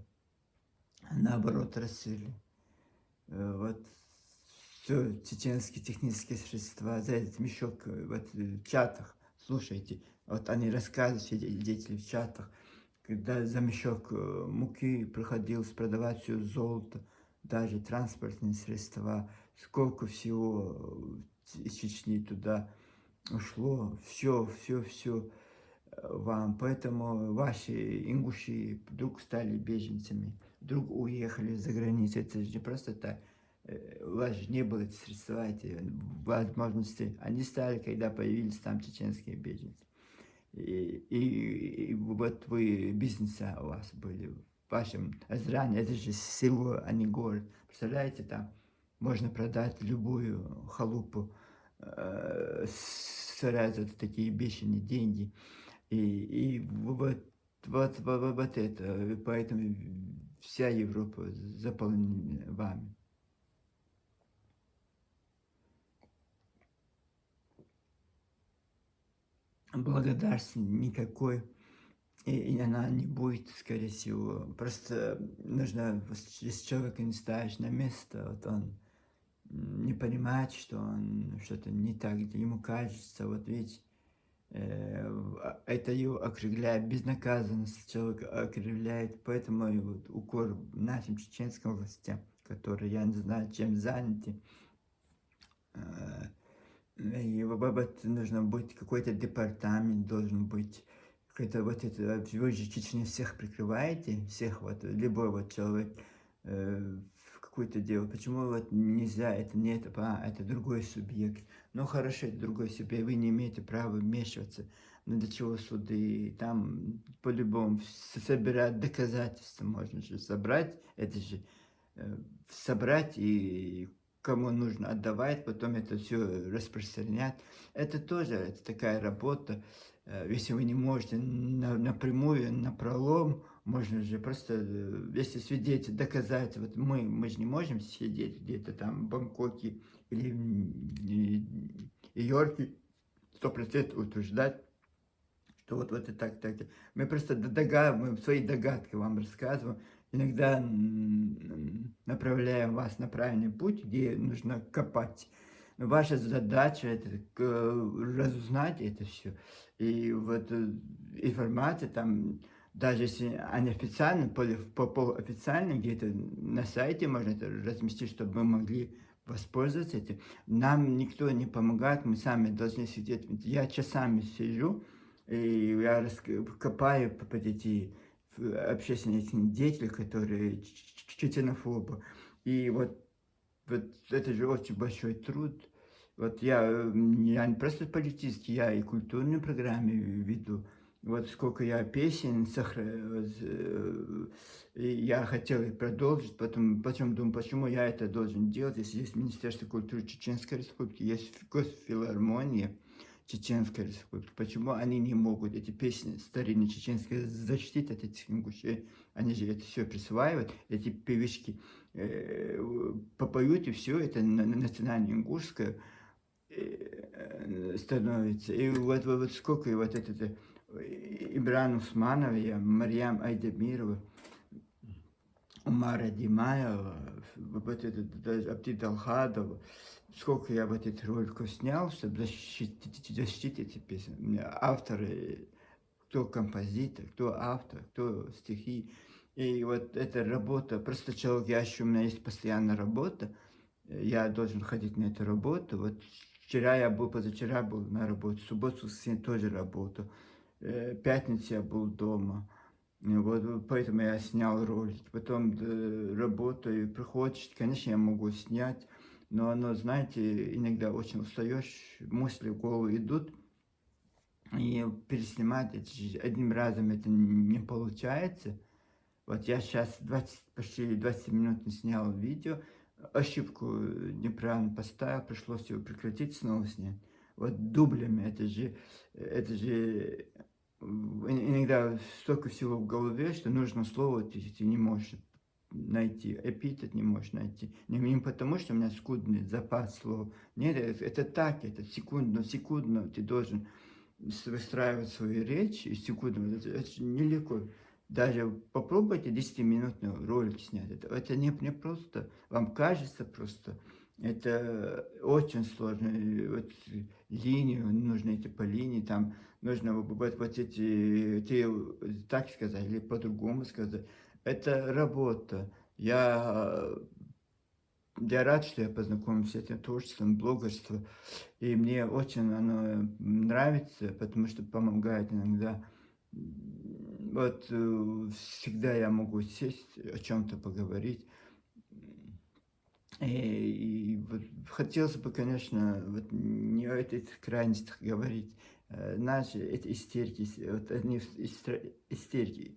наоборот, рассыли. Вот все чеченские технические средства, за этот мешок вот, в чатах, слушайте, вот они рассказывают, все дети в чатах, когда за мешок муки приходилось продавать все золото, даже транспортные средства, сколько всего из Чечни туда ушло, все вам, поэтому ваши ингуши вдруг стали беженцами, вдруг уехали за границу, это же не просто так. У вас же не было эти средства, эти возможности. Они стали, когда появились там чеченские беженцы. И вот вы, бизнеса у вас были, в вашем Азране, это же село, а не город. Представляете, там можно продать любую халупу сразу такие бешеные деньги. И вот это, поэтому вся Европа заполнена вами. Благодарности никакой, и она не будет, скорее всего. Просто нужно, если человека не ставишь на место, вот он не понимает, что он что-то не так, ему кажется, вот ведь это его окрыляет, безнаказанность человека окрыляет, поэтому и вот укор нашим чеченским властям, которые, я не знаю, чем заняты, и вот нужно быть, какой-то департамент должен быть, какой-то вот это, вы же Чечню всех прикрываете, всех вот, любой вот человек в какое-то дело, почему вот нельзя, это не это, это другой субъект, ну хорошо, это другой субъект, вы не имеете права вмешиваться, но для чего суды, там по-любому собирать доказательства, можно же собрать, это же собрать и кому нужно отдавать, потом это все распространять. Это тоже это такая работа. Если вы не можете напрямую, напролом, можно же просто, если свидетель доказать, вот мы же не можем сидеть где-то там в Бангкоке или в Йорке, 100% утверждать, что вот это так. Мы просто мы свои догадки вам рассказываем, иногда направляем вас на правильный путь, где нужно копать. Но ваша задача это разузнать это все. И вот информация там, даже если они официально, по официально где-то на сайте можно это разместить, чтобы мы могли воспользоваться этим. Нам никто не помогает, мы сами должны сидеть. Я часами сижу, и я копаю по эти общественные деятели, которые чеченофобы. И вот это же очень большой труд. Вот я не просто политический, я и культурные программы веду. Вот сколько я песен и я хотел их продолжить, потом думаю, почему я это должен делать, если есть Министерство культуры Чеченской Республики, есть Госфилармония Чеченской Республики, почему они не могут эти песни старинные чеченские защитить от этих ингушей, они же это все присваивают, эти певички попоют, и все это национальное ингушское становится. И вот сколько и вот это Ибран Усманова, Марьям Айдемирова, Умара Димаева, вот это Абди Далхадова, сколько я вот этих роликов снял, чтобы защитить эти песни. У меня авторы, кто композитор, кто автор, кто стихи. И вот эта работа, просто человек, у меня есть постоянная работа, я должен ходить на эту работу. Вот вчера я был, позавчера был на работе, в субботу, воскресенье тоже работал, пятницу я был дома. Вот поэтому я снял ролик. Потом работаю, приходишь, конечно, я могу снять, но оно, знаете, иногда очень устаешь, мысли в голову идут, и переснимать одним разом это не получается. Вот я сейчас почти 20 минут не снял видео, ошибку неправильно поставил, пришлось его прекратить, снова снять. Вот дублями, это же иногда столько всего в голове, что нужно слово, ты не можешь найти, эпитет не можешь найти. Не потому, что у меня скудный запас слов. Нет, это так, это секундно ты должен выстраивать свою речь, и секундно, это нелегко. Даже попробуйте 10-минутный ролик снять. Это не просто, вам кажется просто. Это очень сложно. И вот линию, нужно идти по линии, там нужно вот эти, так сказать, или по-другому сказать. Это работа. Я рад, что я познакомился с этим творчеством, блогерством. И мне очень оно нравится, потому что помогает иногда. Вот всегда я могу сесть, о чем-то поговорить. И вот хотелось бы, конечно, вот не о этих крайностях говорить. Наши эти истерики, вот они истерики.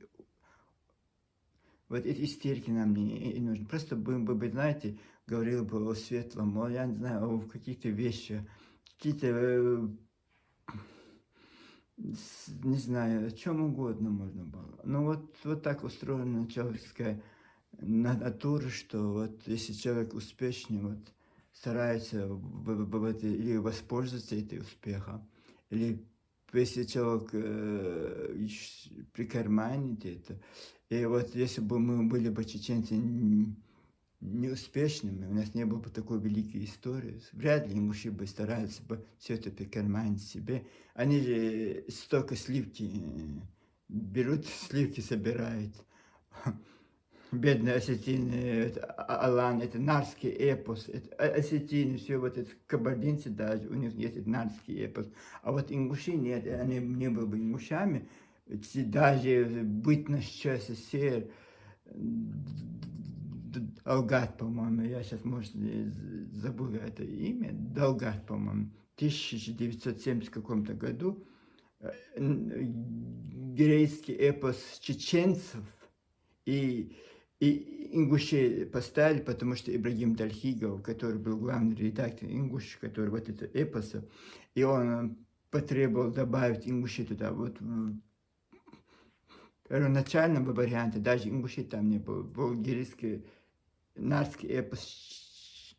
Вот эти истерики нам не нужны. Просто бы, знаете, говорил бы о светлом, я не знаю, о каких-то вещах, какие-то не знаю, о чем угодно можно было. Но вот так устроена человеческая натура, что вот если человек успешный, вот старается или воспользоваться этим успехом, или если человек прикарманит это, и вот если бы мы были бы чеченцы неуспешными, у нас не было бы такой великой истории, вряд ли ингуши бы старались бы все это прикарманить себе. Они же столько сливки берут, сливки собирают. Бедные осетины, Алан, это нарский эпос, это осетины, все вот это кабардинцы даже, у них есть нарский эпос. А вот ингуши нет, они не были бы ингушами, даже быть на СССР, Далгат, по-моему, я сейчас, может, забыл это имя, Далгат, по-моему, в 1970 каком-то году, геройский эпос чеченцев и ингушей поставили, потому что Ибрагим Дальхигов, который был главный редактор ингуш, который вот это эпоса, и он потребовал добавить ингушей туда. Вот в первоначальном варианте даже ингушей там не было, был геройский нарский эпос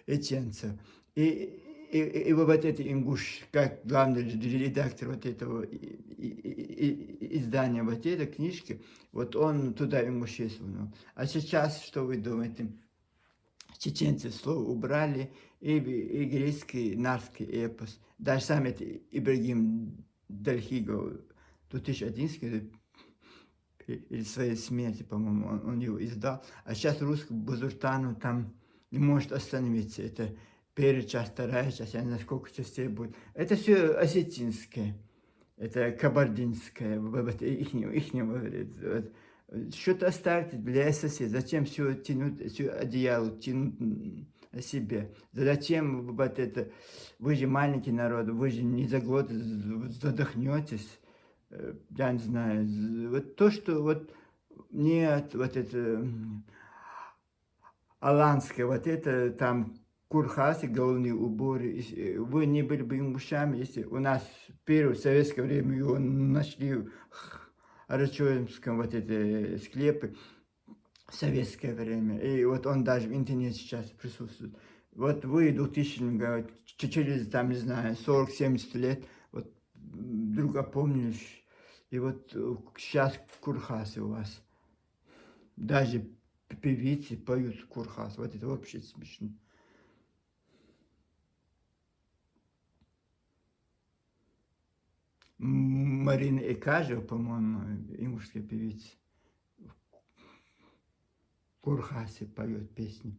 чеченцев. И вот этот ингуш, как главный редактор вот этого издания, вот этой книжки, вот он туда ингушей сунул. А сейчас, что вы думаете? Чеченцы слово убрали, и греческий нарский эпос. Даже сам это Ибрагим Дальхигов, 2011 или своей смерти, по-моему, он его издал. А сейчас русский Бузуртану там не может остановиться. Это первая часть, вторая часть, я не знаю, сколько частей будет. Это все осетинское, это кабардинское, вот ихнего. Что-то оставьте для СССР. Зачем все тянуть, все одеяло тянуть на себе? Зачем вот это? Вы же маленький народ, вы же не за год задохнетесь. я не знаю, вот то, что вот нет, вот это аланское, вот это там курхасы, головные уборы. Вы не были бы ингушами, если у нас в первое советское время его нашли в Арачоемском вот это склепы в советское время. И вот он даже в интернете сейчас присутствует. Вот вы 2000 говорят, через, там, не знаю, 40-70 лет, вот вдруг опомнились, и вот сейчас курхасы у вас. Даже певицы поют курхас. Вот это вообще смешно. Марина Экажева, по-моему, ингушская певица, в курхасе поет песни.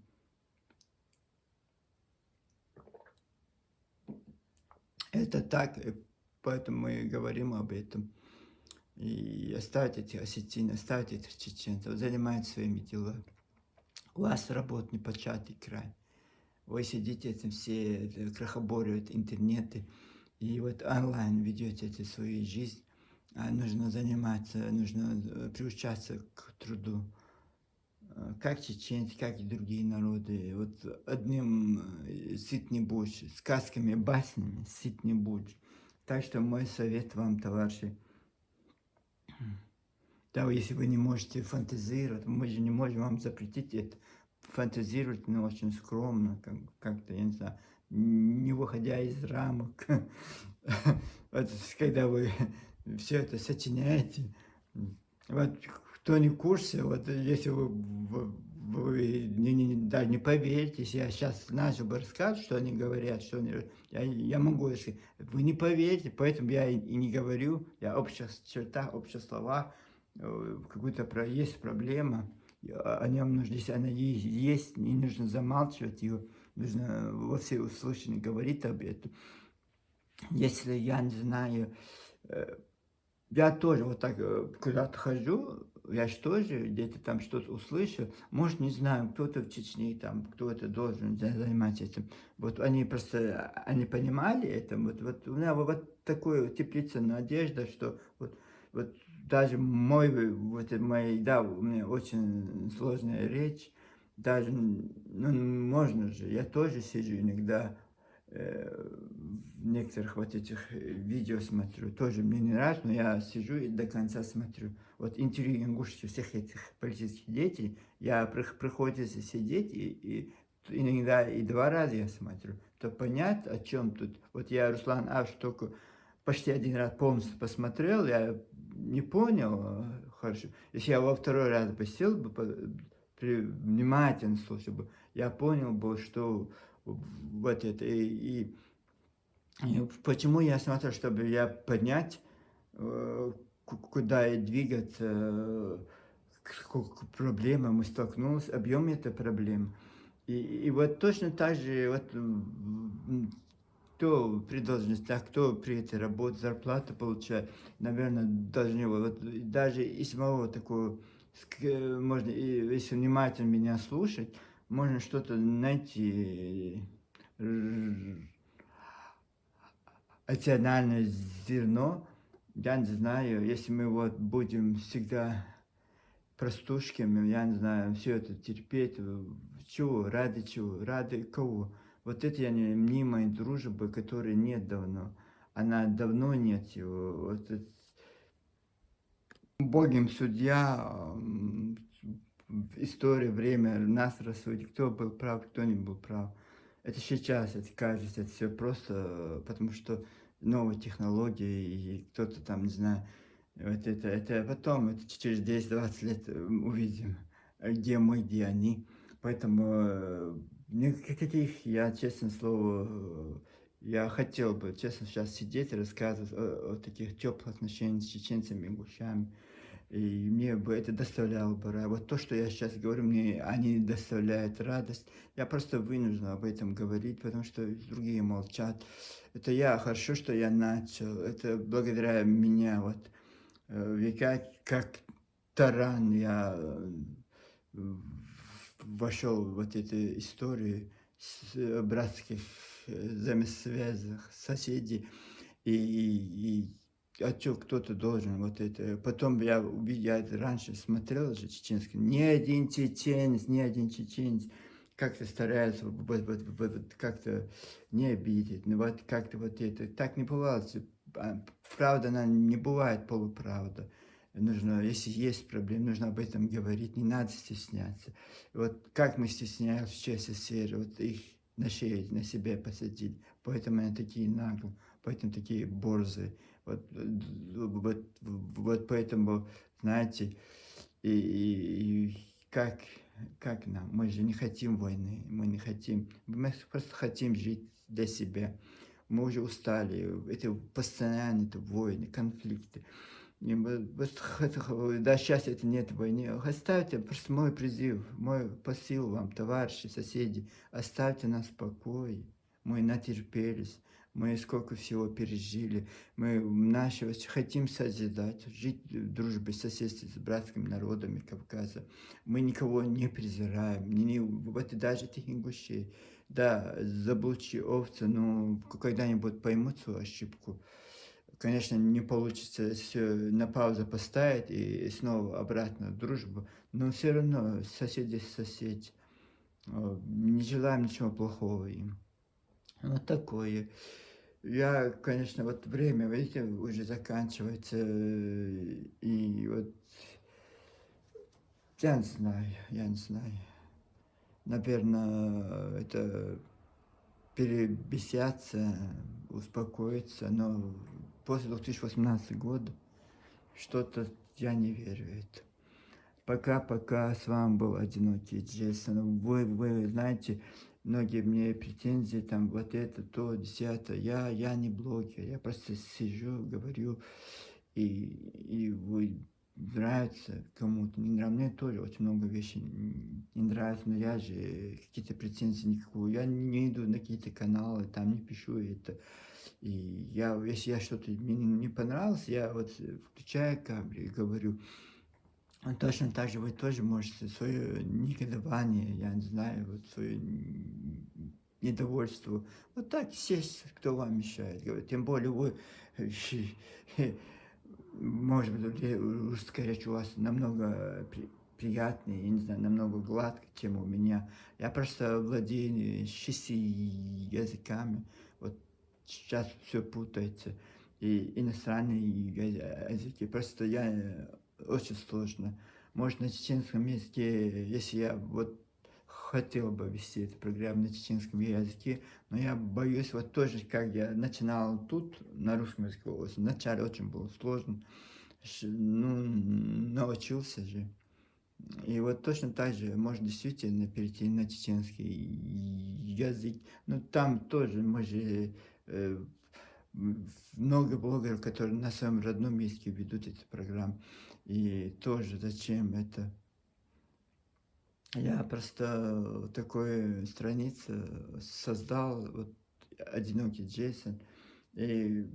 Это так, поэтому мы и говорим об этом. И оставить этих осетин, оставить этих чеченцев, занимаются своими делами. У вас работа непочатый край. Вы сидите, этим все крохоборивают интернеты, и вот онлайн ведете эту свою жизнь. А нужно заниматься, нужно приучаться к труду. Как чеченцы, как и другие народы. Вот одним сыт не будешь, сказками, баснями сыт не будешь. Так что мой совет вам, товарищи, да, если вы не можете фантазировать, мы же не можем вам запретить это, фантазировать, но очень скромно, как-то, я не знаю, не выходя из рамок. Вот когда вы все это сочиняете, вот кто не в курсе, вот если вы даже не поверите, если я сейчас начал бы рассказывать, что они говорят, что они, я могу, если вы не поверите, поэтому я и не говорю, я в общих чертах, общих словах, какую-то есть проблема, о нем нужно, если она есть, не нужно замалчивать ее, нужно во всеуслышание говорить об этом. Если я не знаю, я тоже вот так куда-то хожу, я же тоже где-то там что-то услышал, может, не знаю, кто-то в Чечне, там, кто-то должен заниматься этим. Вот они просто, они понимали это, вот у меня вот такое теплица надежда, что вот даже вот мои, да, у меня очень сложная речь, даже, ну, можно же, я тоже сижу иногда, в некоторых вот этих видео смотрю, тоже мне не нравится, но я сижу и до конца смотрю. Вот интервью ингушских всех этих политических деятелей, я приходится сидеть, и иногда и 2 раза я смотрю, чтобы понять, о чем тут. Вот я Руслан Аш только почти 1 раз полностью посмотрел, я не понял хорошо. Если я во 2-й раз бы сел, внимательно слушал бы, я понял бы, что вот это. И почему я смотрю, чтобы я понять, куда и двигаться, к проблемам мы столкнулись, объем этой проблемы. И вот точно так же, вот кто при должностях, кто при этой работе зарплату получает, наверное, должны вот даже из самого такого, можно, если внимательно меня слушать, можно что-то найти, рациональное зерно. Я не знаю, если мы вот будем всегда простушками, я не знаю, все это терпеть, чего, ради кого. Вот это я не мнимая дружба, которой нет давно. Она давно нет его. Вот Богом судья, история, время нас рассудит, кто был прав, кто не был прав. Это сейчас, это кажется, это все просто, потому что новые технологии, и кто-то там, не знаю, вот это потом, это через 10-20 лет увидим, где мы, где они. Поэтому никаких, я, честное слово, я хотел бы, честно, сейчас сидеть и рассказывать о таких теплых отношениях с чеченцами, ингушами. И мне бы это доставляло бы радость. Вот то, что я сейчас говорю, мне они доставляют радость. Я просто вынужден об этом говорить, потому что другие молчат. Это я, хорошо, что я начал. Это благодаря меня, вот, века как таран я вошел в вот эту историю братских взаимосвязях, соседей. И а чё кто-то должен вот это. Потом я это раньше смотрел же чеченский, ни один чеченец как-то старается как-то не обидеть, ну вот как-то вот это. Так не бывает, правда, она не бывает полуправда. Нужно, если есть проблемы, нужно об этом говорить, не надо стесняться. Вот как мы стесняемся в СССР, вот их на шее, на себе посадили, поэтому они такие наглые, поэтому такие борзые. Вот, вот поэтому, знаете, и как нам? Мы же не хотим войны, мы не хотим, мы просто хотим жить для себя. Мы уже устали, это постоянно это войны, конфликты. И да, сейчас это нет войны. Оставьте, просто мой призыв, мой посыл вам, товарищи, соседи, оставьте нас в покое. Мы натерпелись, мы сколько всего пережили, мы нашего хотим созидать, жить в дружбе, соседстве с братскими народами Кавказа. Мы никого не презираем, вот и даже этих ингушей. Да, заблудшие овцы, но когда-нибудь поймут свою ошибку. Конечно, не получится все на паузу поставить и снова обратно в дружбу, но все равно соседи соседи. Не желаем ничего плохого им. Вот такое. Я, конечно, вот время, видите, уже заканчивается, и вот я не знаю. Наверное, это перебесятся, успокоиться, но после 2018 года что-то я не верю в это. Пока с вами был одинокий Джейсон. Вы знаете, многие мне претензии, там, вот это, то, десятое. Я не блогер, я просто сижу, говорю, и вы нравится кому-то, не нравится. Мне тоже очень много вещей не нравится, но я же какие-то претензии никакую. Я не иду на какие-то каналы, там не пишу это. И если я что-то мне не понравилось, я вот включаю кабель и говорю, точно так же вы тоже можете свое негодование, я не знаю, вот свое недовольство, вот так сесть, кто вам мешает, говорю. Тем более вы, может быть, русская речь у вас намного приятнее, я не знаю, намного гладко, чем у меня. Я просто владею 6 языками, вот сейчас все путается, и иностранные языки, просто очень сложно. Может, на чеченском языке, если я вот хотел бы вести эту программу на чеченском языке, но я боюсь, вот тоже, как я начинал тут, на русском языке, вначале очень было сложно, ну, научился же. И вот точно так же можно действительно перейти на чеченский язык. Ну, там тоже мы же много блогеров, которые на своем родном языке ведут эти программы. И тоже зачем это? Я просто такую страницу создал, вот «Одинокий Джейсон», и,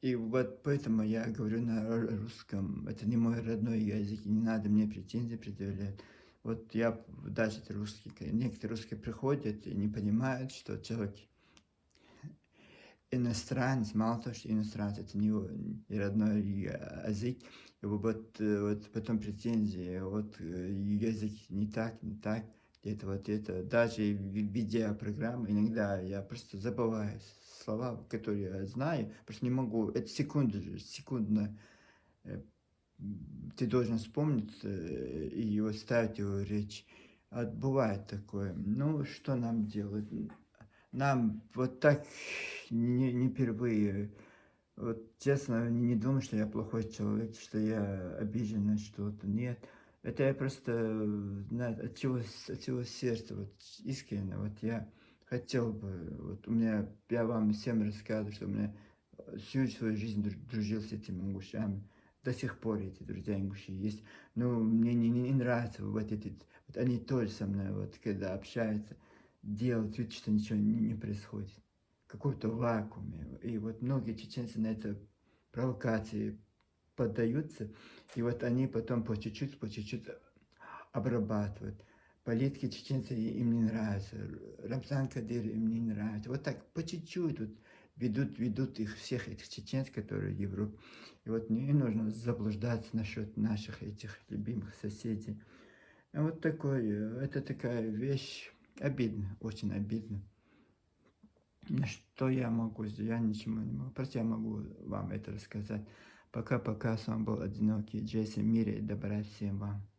и вот поэтому я говорю на русском. Это не мой родной язык, и не надо мне претензии предъявлять. Вот я даже русский, некоторые русские приходят и не понимают, что человек иностранец, мало того, что иностранец, это не его родной язык, вот потом претензии, вот язык не так, не так, это вот это. Даже ведя программу, иногда я просто забываю слова, которые я знаю, просто не могу, это секундно, э, ты должен вспомнить и вот ставить его в речь. А вот бывает такое. Ну, что нам делать? Нам вот так не впервые. Вот честно, не думаю, что я плохой человек, что я обижен на что-то. Нет. Это я просто, знаете, от всего сердца, вот искренне, вот я хотел бы, вот я вам всем рассказываю, что у меня всю свою жизнь дружил с этими ингушами. До сих пор эти друзья ингуши есть. Но мне не нравится вот эти, вот они тоже со мной, вот когда общаются, делают вид, что ничего не происходит. В каком-то вакууме. И вот многие чеченцы на это провокации поддаются, и вот они потом по чуть-чуть обрабатывают. Политики чеченцы им не нравятся, Рамзан Кадыр им не нравится. Вот так по чуть-чуть, вот ведут их, всех этих чеченцев, которые в Европе. И вот не нужно заблуждаться насчет наших этих любимых соседей. А вот это такая вещь, обидно, очень обидно. Что я могу сделать? Я ничего не могу. Просто я могу вам это рассказать. Пока-пока, с вами был одинокий Джейсон. Мира и добра всем вам.